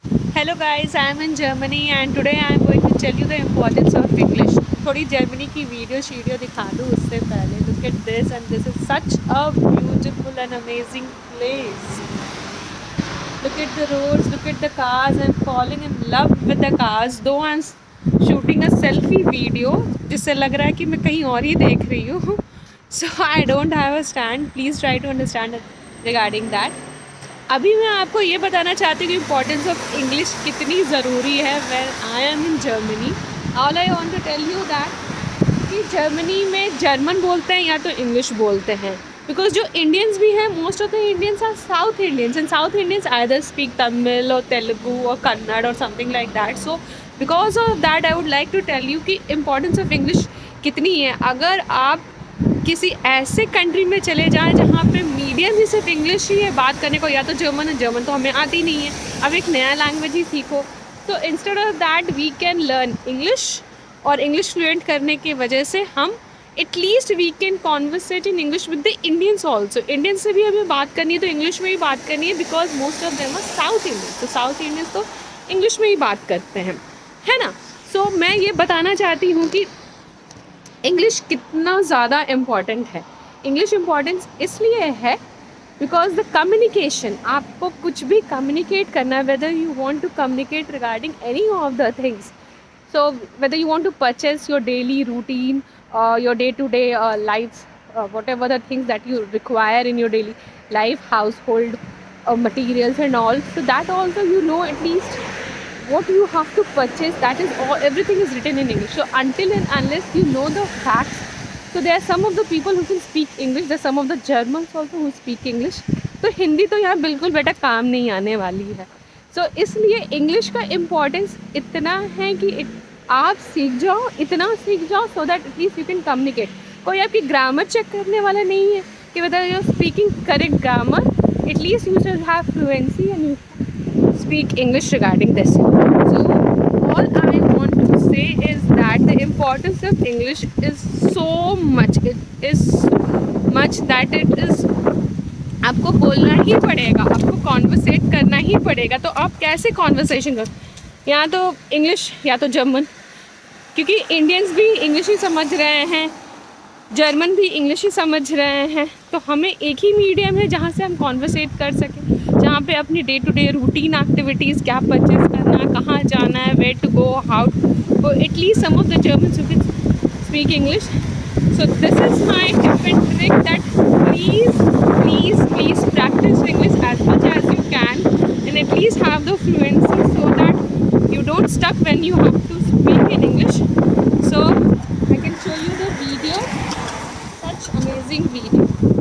Hello guys, I am in Germany and today I am going to tell you the importance of English. थोड़ी Germany की video दिखा दूँ उससे पहले. Look at this, and this is such a beautiful and amazing place. Look at the roads, look at the cars. I'm falling in love with the cars. Though I'm shooting a selfie video जिससे लग रहा है कि मैं कहीं और ही देख रही हूँ. So I don't have a stand. Please try to understand regarding that. अभी मैं आपको ये बताना चाहती हूँ कि इम्पोर्टेंस ऑफ इंग्लिश कितनी ज़रूरी है when I am in Germany. All I want to tell you that कि जर्मनी में जर्मन बोलते हैं या तो इंग्लिश बोलते हैं. बिकॉज जो इंडियंस भी हैं, most of the Indians are South Indians, and South Indians either speak Tamil और तेलुगु और कन्नड़ और something like that. So because of that I would like to tell you कि इम्पोर्टेंस ऑफ इंग्लिश कितनी है. अगर आप किसी ऐसे कंट्री में चले जाएं जहाँ पे मीडियम ही सिर्फ इंग्लिश ही है बात करने को, या तो जर्मन है, जर्मन तो हमें आती नहीं है, अब एक नया लैंग्वेज ही सीखो. तो instead of that we can learn English, और इंग्लिश फ्लुएंट करने की वजह से हम at least we can conversate in English with the Indians also. Indians से भी हमें बात करनी है तो इंग्लिश में ही बात करनी है, because most of them are South Indians. तो साउथ इंडियंस तो इंग्लिश में ही बात करते हैं, है ना. सो मैं ये बताना चाहती हूँ कि इंग्लिश कितना ज़्यादा इम्पॉर्टेंट है. इंग्लिश इम्पॉर्टेंस इसलिए है बिकॉज द कम्युनिकेशन, आपको कुछ भी कम्युनिकेट करना है, whether you want to communicate regarding any of the things. So whether you want to purchase your daily routine, your day to day life, whatever the things that you require in your daily life, household materials and all, so that also you know at least what you have to purchase. That is all, everything is written in English. So until and unless you know the facts, so there are some of the people who can speak English, there are some of the Germans also who speak English. तो हिंदी तो यहाँ बिल्कुल बेटा काम नहीं आने वाली है. सो इसलिए इंग्लिश का इम्पोर्टेंस इतना है कि आप सीख जाओ, इतना सीख जाओ so that at least you can communicate. कोई आपकी ग्रामर चेक करने वाला नहीं है कि whether you are speaking correct grammar. At least you should have fluency and you speak English regarding this. So all I want to say is that the importance of English is so much. It is much that it is, आपको बोलना ही पड़ेगा, आपको conversate करना ही पड़ेगा. तो आप कैसे conversation करो, या तो इंग्लिश या तो जर्मन, क्योंकि इंडियंस भी इंग्लिश ही समझ रहे हैं, जर्मन भी इंग्लिश ही समझ रहे हैं. तो हमें एक ही मीडियम है जहाँ से हम कॉन्वर्सेट कर सकें, जहाँ पे अपनी day to day routine activities, क्या परचेज करना है, कहाँ जाना है, where to go, how to, at least some of the Germans who can speak English. So this is my tip and trick that please practice English as much as you can and at least have the fluency so that you don't stuck when you have to speak in English. So I can show you the video, such amazing video.